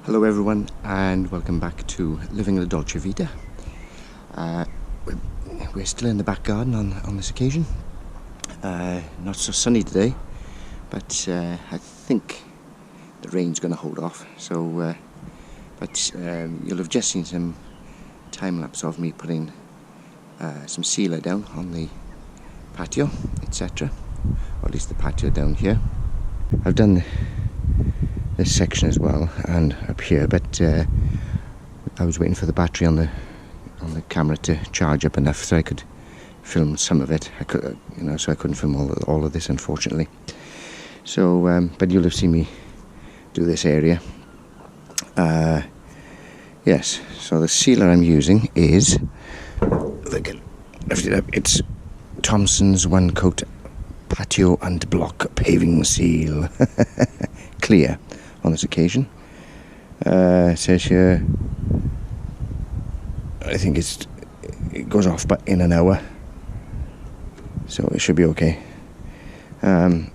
Hello everyone, and welcome back to Living the Dolce Vita. We're still in the back garden on this occasion. Not so sunny today, but I think the rain's going to hold off. So, you'll have just seen some time lapse of me putting some sealer down on the patio, etc. Or at least the patio down here. I've done this section as well and up here, but I was waiting for the battery on the camera to charge up enough so I could film some of it. So I couldn't film all of this, unfortunately. So, but you'll have seen me do this area. Yes. So the sealer I'm using is, if I can lift it up, it's Thompson's One Coat Patio and Block Paving Seal, clear. On this occasion, it says here, I think it goes off but in an hour, so it should be okay. The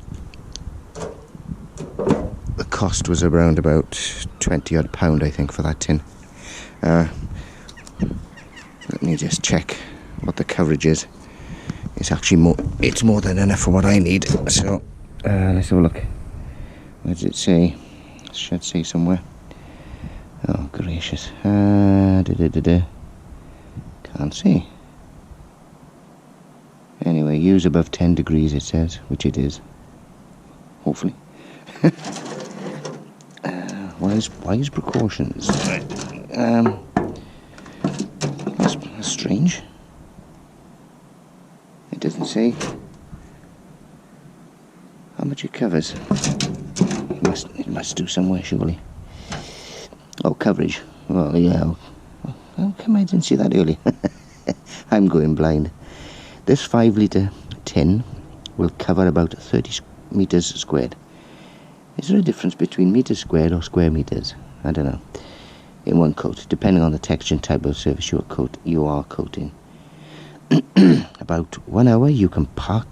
cost was around about £20 I think for that tin. Let me just check what the coverage is. It's actually it's more than enough for what I need. So let's have a look. What does it say? Should say somewhere. Oh gracious. Can't see. Anyway, use above 10 degrees it says, which it is. Hopefully. Wise precautions. Right. That's strange. It doesn't say how much it covers. It must do somewhere, surely. Oh, coverage. Well, yeah. How come I didn't see that early? I'm going blind. This 5 litre tin will cover about 30 metres squared. Is there a difference between metres squared or square metres? I don't know. In one coat, depending on the texture and type of surface you are coating. About 1 hour you can park.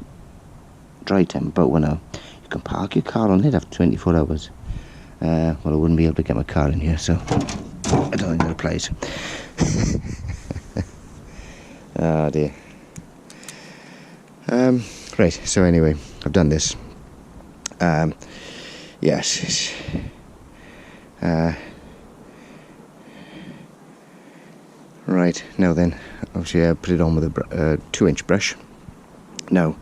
Dry time, about 1 hour. You can park your car on it after 24 hours. Well, I wouldn't be able to get my car in here, so I don't think that applies. Oh dear. Right, so anyway, I've done this. Yes. Right, now then, obviously I put it on with a 2-inch brush. Now,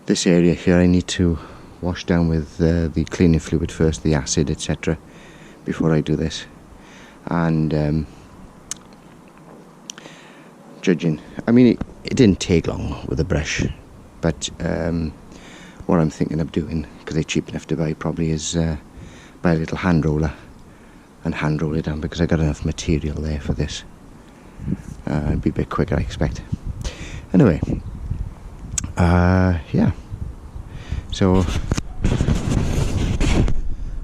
this area here I need to wash down with the cleaning fluid first, the acid, etc. before I do this. And judging, I mean it didn't take long with a brush, but what I'm thinking of doing, because they're cheap enough to buy probably, is buy a little hand roller and hand roll it down, because I got enough material there for this. It'd be a bit quicker, I expect. Anyway, yeah. So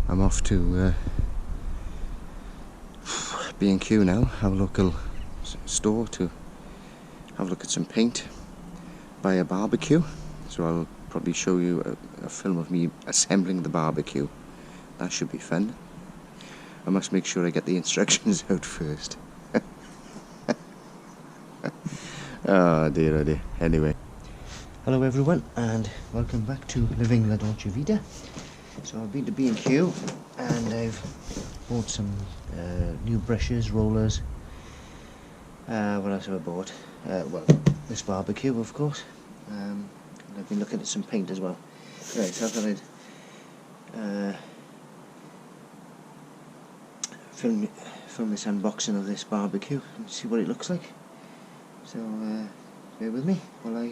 I'm off to B&Q now, our local store, to have a look at some paint, buy a barbecue. So I'll probably show you a film of me assembling the barbecue. That should be fun. I must make sure I get the instructions out first. Oh dear. Anyway. Hello everyone, and welcome back to Living La Dolce Vita. So I've been to B&Q and I've bought some new brushes, rollers. What else have I bought? Well, this barbecue, of course. And I've been looking at some paint as well. Right, so I thought I'd film this unboxing of this barbecue and see what it looks like. So bear with me while I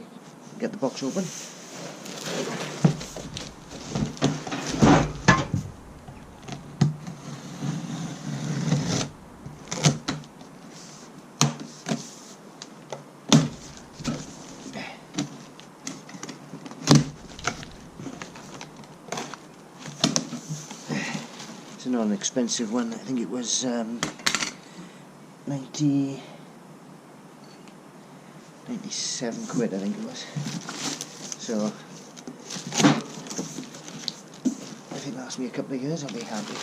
get the box open. It's a non-expensive one. I think it was 97 quid, I think it was. So if it lasts me a couple of years, I'll be happy.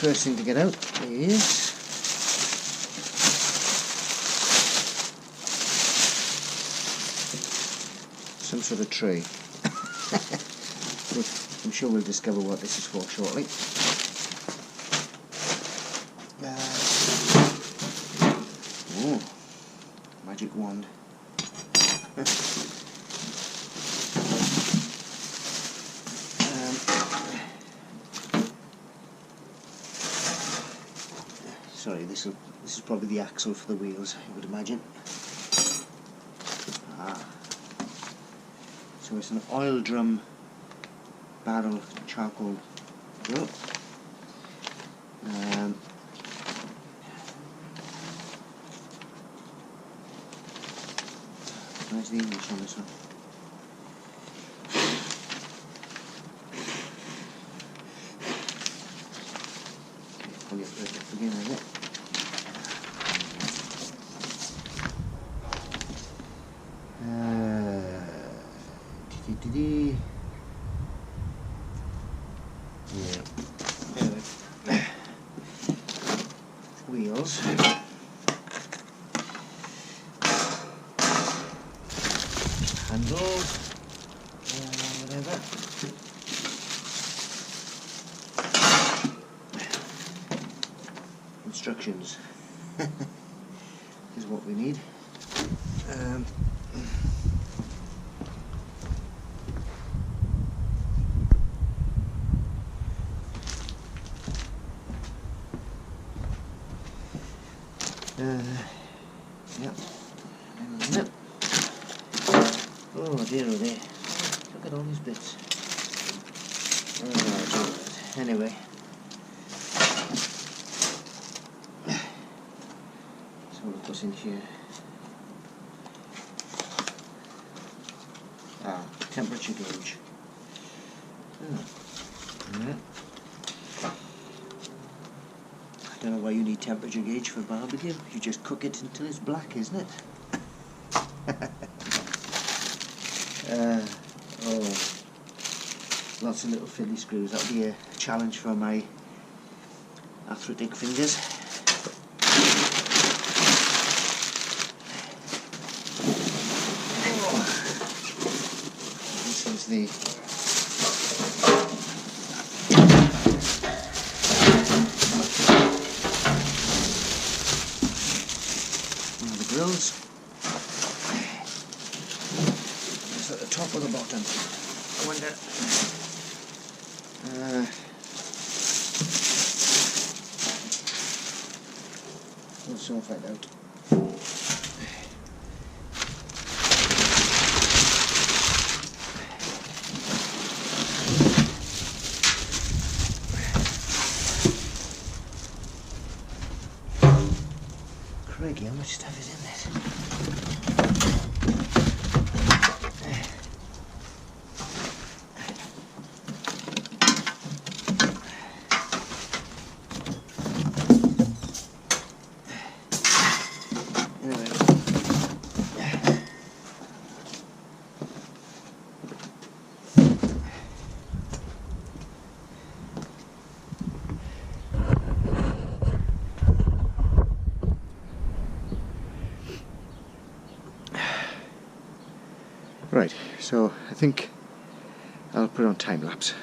first thing to get out is some sort of tray. But I'm sure we'll discover what this is for shortly. Oh, magic wand. Sorry, this is probably the axle for the wheels, I would imagine. So it's an oil drum barrel charcoal grill. Where's the English on this one? Okay, pull it up again, is it? Yeah. Wheels. Handles. Whatever. Instructions is what we need. Yep. Oh dear, oh dear. Look at all these bits. Oh, anyway. So what goes in here? Temperature gauge. Yeah. I don't know why you need temperature gauge for barbecue. You just cook it until it's black, isn't it? Lots of little fiddly screws. That'll be a challenge for my arthritic fingers. This is the grills. It's at the top or the bottom? I wonder. We'll soon find out. Crikey, how much stuff is in this? Right, so I think I'll put it on time lapse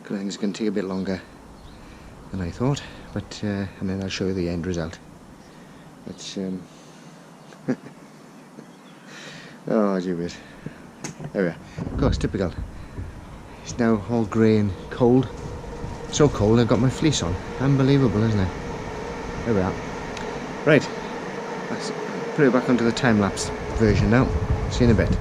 because I think it's going to take a bit longer than I thought, but and then I'll show you the end result. But oh, gee whiz. There we are. Of course, typical. It's now all grey and cold. So cold I've got my fleece on. Unbelievable, isn't it? There we are. Right, let's put it back onto the time lapse version now. See you in a bit.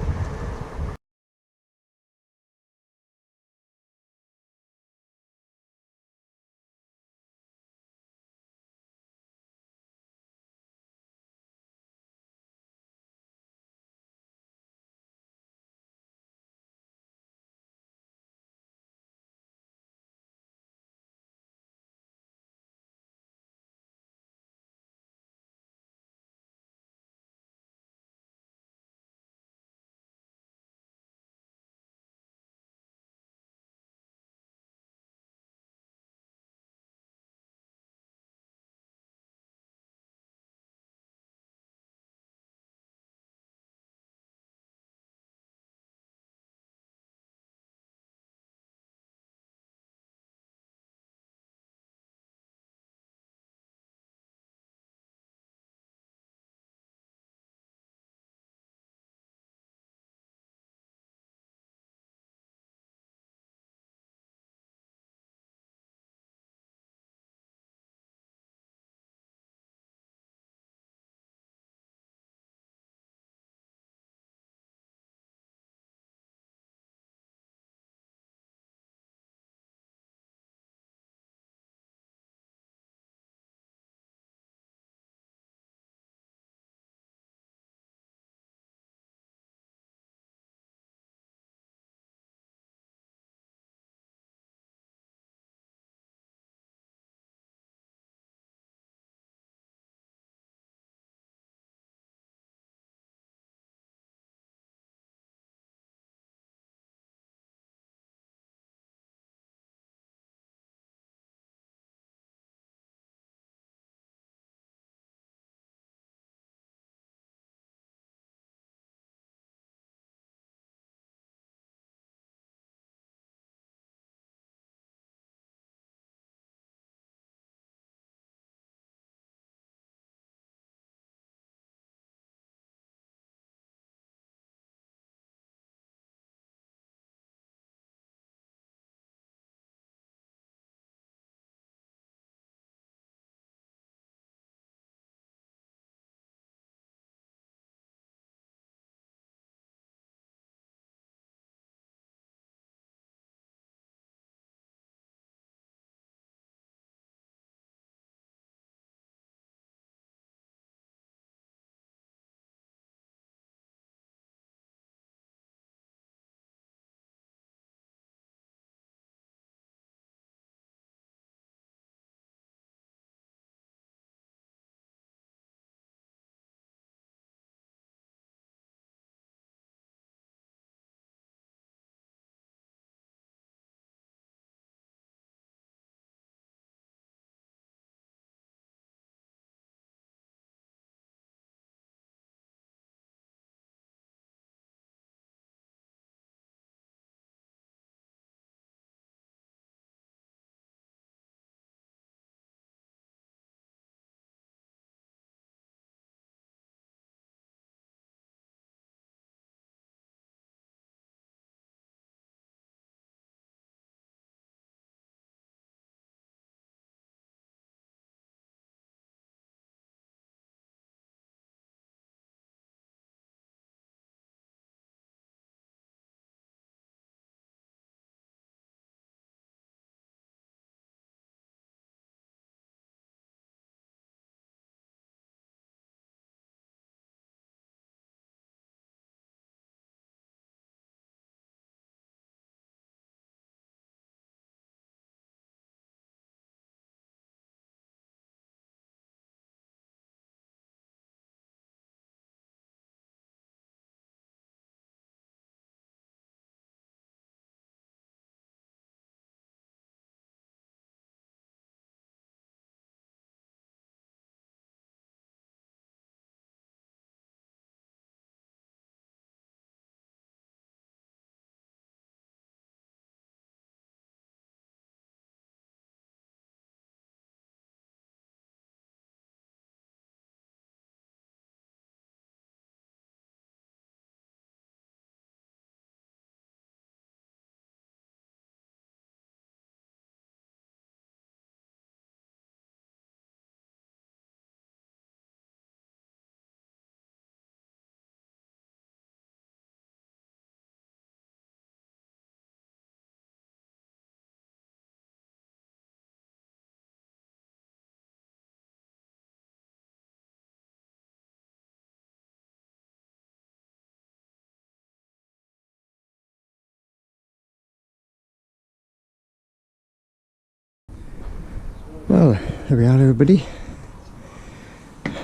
Well, there we are, everybody.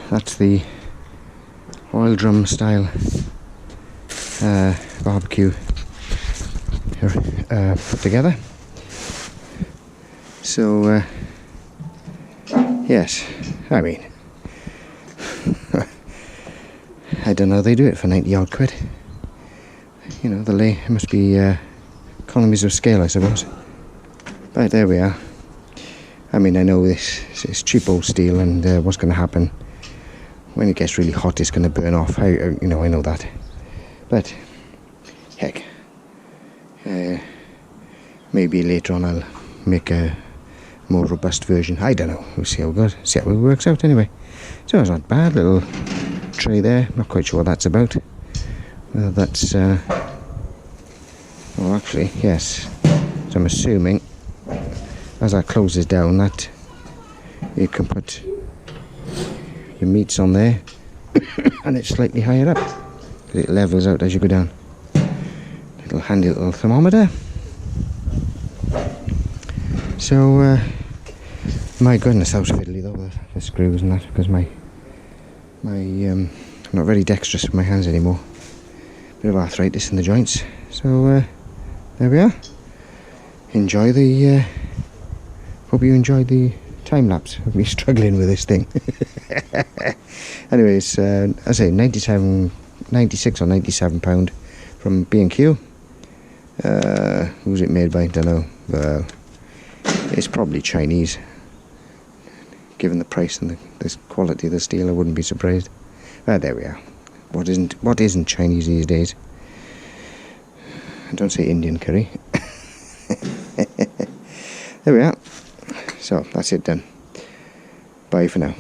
That's the oil drum style barbecue put together. So yes, I mean, I don't know how they do it for 90 odd quid. You know, it must be economies of scale, I suppose. But there we are. I mean, I know this is cheap old steel, and what's going to happen when it gets really hot, it's going to burn off. I know that. But heck, maybe later on I'll make a more robust version. I don't know. We'll see how it goes. See how it works out anyway. So it's not bad. Little tray there. Not quite sure what that's about. Whether that's well, actually, yes. So I'm assuming as that closes down, that you can put your meats on there, and it's slightly higher up. It levels out as you go down. Little handy little thermometer. So, my goodness, that was fiddly though, the screws and that, because I'm not very dexterous with my hands anymore. Bit of arthritis in the joints. So, there we are. Hope you enjoyed the time lapse of me struggling with this thing. Anyways, I say 96 or 97 pound from B&Q. Who's it made by? Don't know. It's probably Chinese. Given the price and the quality of the steel, I wouldn't be surprised. There we are. What isn't Chinese these days? Don't say Indian curry. There we are. So that's it done. Bye for now.